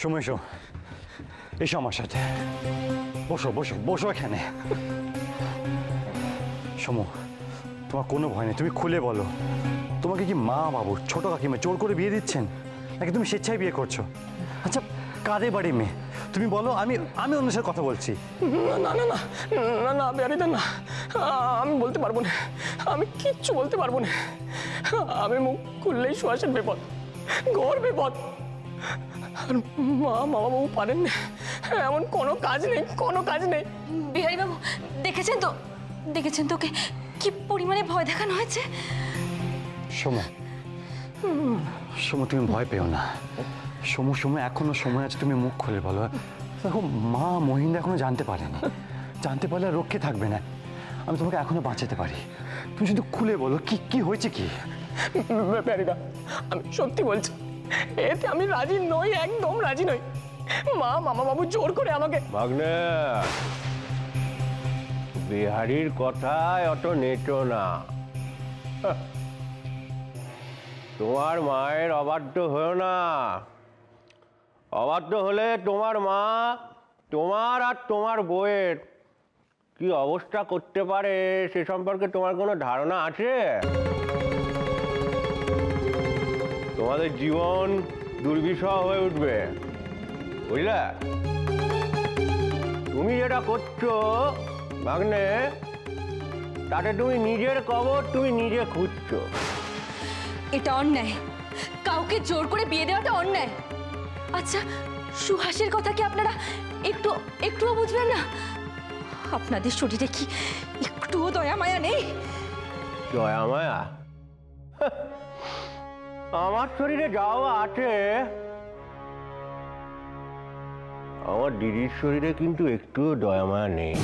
সময় এসো, এসো আমার সাথে, বসো বসো বসো এখানে। সমু, তোমার কোনো ভয় নেই, তুমি খুলে বলো, তোমাকে কি মা বাবু ছোট কাকিমা জোর করে বিয়ে দিচ্ছেন নাকি তুমি স্বেচ্ছায় বিয়ে করছো? আচ্ছা, কাদের বাড়ি মেয়ে তুমি বলো, আমি আমি অন্য সাথে কথা বলছি। না না না না না বেয়ারিদা না, আমি বলতে পারবো না, আমি কিচ্ছু বলতে পারবো না। আমি মুখ খুললেই সুহাসের বিপদ, ঘোর বিপদ। আর মা বাবু পারেন না, এমন কোনো কাজ নেই, কোনো কাজ নেই। বিহারী বাবু দেখেছেন তো, দেখেছেন তোকে কি পরিমাণে ভয় দেখানো হয়েছে। সমু, সমু তুমি ভয় পেও না। সমু সমু এখনো সময় আছে, তুমি মুখ খুলে বলো। দেখো, মা মহিন্দা এখনো জানতে পারেনি, জানতে পারলে আর রক্ষে থাকবে না। আমি তোমাকে এখনো বাঁচাতে পারি, তুমি শুধু খুলে বলো কি কি হয়েছে কি। বেয়ারিদা, আমি সত্যি বলছি, এতে আমি রাজি নই, একদম রাজি নই। মামা বাবু জোর করে আমাকে। ভাগ্নে, বিহারীর কথায় অত নেটো না। তোমার মায়ের অবাধ্য হয়েও না। অবাধ্য হলে তোমার মা তোমার আর তোমার বউয়ের কি অবস্থা করতে পারে সে সম্পর্কে তোমার কোনো ধারণা আছে? তোমাদের জীবন দুর্বিষহ হয়ে উঠবে, বুঝলে? তুমি যেটা করছো ভাগ্নে, তাতে তুমি নিজের কবর তুমি নিজে খুঁজছো। এটা অন্যায়, কাউকে জোর করে বিয়ে দেওয়াটা অন্যায়। আচ্ছা, সুহাসের কথা কি আপনারা একটুও বুঝবেন না? আপনাদের শরীরে কি একটুও দয়া মায়া নেই? দয়া মায়া? আমার শরীরে যাওয়া আছে, আমার দিদির শরীরে কিন্তু একটুও দয়া মায়া নেই।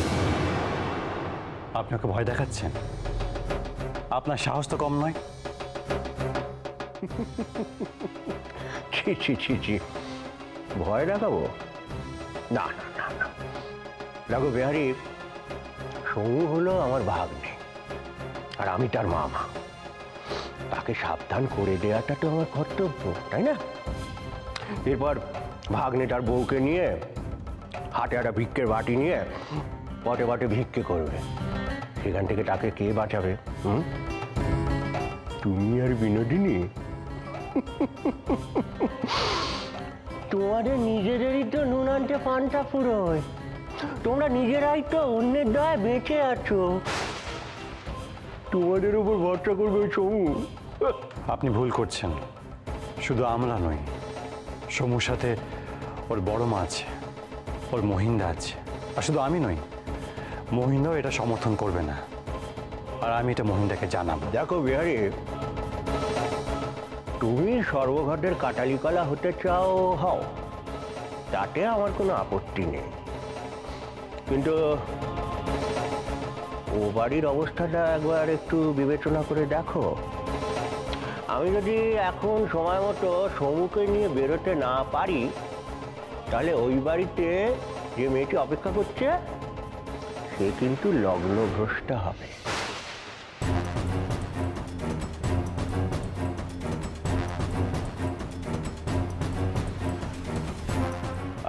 আপনাকে ভয় দেখাচ্ছেন? আপনার সাহস তো কম নয়। ছি ছি ছি ছি, ভয় দেখাবো? না না না না, দেখো বিহারী, সমু হলো আমার ভাগ্নে আর আমি তার মামা, তাকে সাবধান করে দেওয়াটা তো আমার কর্তব্য, তাই না? এরপর ভাগ্নে তার বউকে নিয়ে হাটে একটা ভিক্ষের বাটি নিয়ে পটে পটে ভিক্ষে করবে, সেখান থেকে তাকে কে বাঁচাবে? তুমি আর বিনোদিনী? তোমাদের নিজেদেরই তো নুন আনতে পান্তা ফুরোয়, তোমরা নিজেরাই তো অন্যের দয়ায় বেঁচে আছো, তোমাদের উপর ভরসা করবে সমু? আপনি ভুল করছেন। শুধু আমরা নই, সমুর সাথে ওর বড় মা আছে, ওর মহিন্দা আছে, আর শুধু আমি নই, মহিন্দাও এটা সমর্থন করবে না, আর আমি এটা মহিন্দাকে জানাবো। দেখো বিহারী, তুমি সর্বঘটের কাটালিকলা হতে চাও হও, তাতে আমার কোনো আপত্তি নেই, কিন্তু ও বাড়ির অবস্থাটা একবার একটু বিবেচনা করে দেখো। আমি যদি এখন সময় মতো সমুকে নিয়ে বেরোতে না পারি, তাহলে ওই বাড়িতে যে মেয়েটি অপেক্ষা করছে সে কিন্তু লগ্নভ্রষ্টা হবে।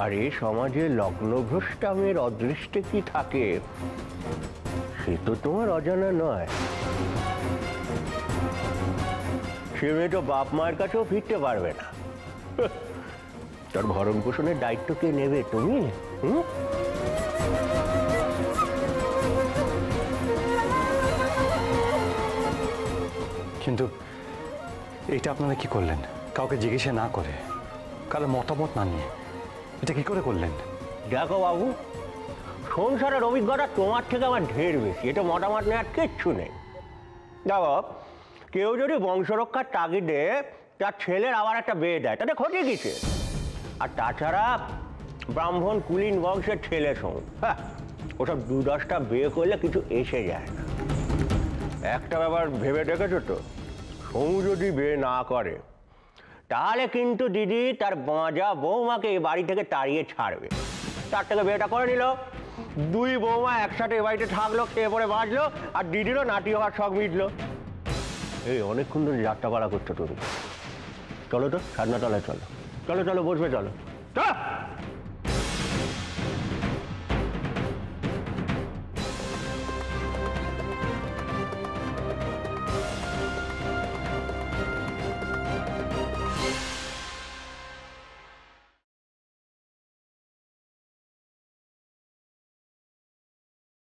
আর এই সমাজে লগ্নভ্রষ্টা মেয়ের অদৃষ্টে কি থাকে সে তো তোমার অজানা নয়। সে মেয়ে তো বাপ মায়ের কাছেও ফিরতে পারবে না, তার ভরণ পোষণের দায়িত্ব কে নেবে? তুমি? কিন্তু এটা আপনারা কি করলেন? কাউকে জিজ্ঞাসা না করে, কারো মতামত না নিয়ে এটা কি করে করলেন? দেখো বাবু, সংসারের অভিজ্ঞতা তোমার থেকে আমার ঢের বেশি, এটা মতামত নেওয়ার কিচ্ছু নেই। দেখো, কেউ যদি বংশরক্ষার তাগিদে তার ছেলের আবার একটা বিয়ে দেয়, তাতে ক্ষতি কিসে? আর তাছাড়া ব্রাহ্মণ কুলীন বংশের ছেলে সমু, হ্যাঁ, ওসব 2-10টা বিয়ে করলে কিছু এসে যায় না। একটা ব্যাপার ভেবে দেখেছো তো, সমু যদি বিয়ে না করে তাহলে কিন্তু দিদি তার বাঁজা বৌমাকে এই বাড়ি থেকে তাড়িয়ে ছাড়বে। তার থেকে বিয়েটা করে নিল, 2 বৌমা একসাথে এ বাড়িতে থাকলো, খেয়ে পরে বাঁচলো, আর দিদিরও নাতি হওয়ার শখ মিটলো। এই অনেকক্ষণ ধরে যাত্রা পালা করছো তুমি, চলো তো সাধনাতলায় চলো, চলো চলো বসবে, চলো। চলো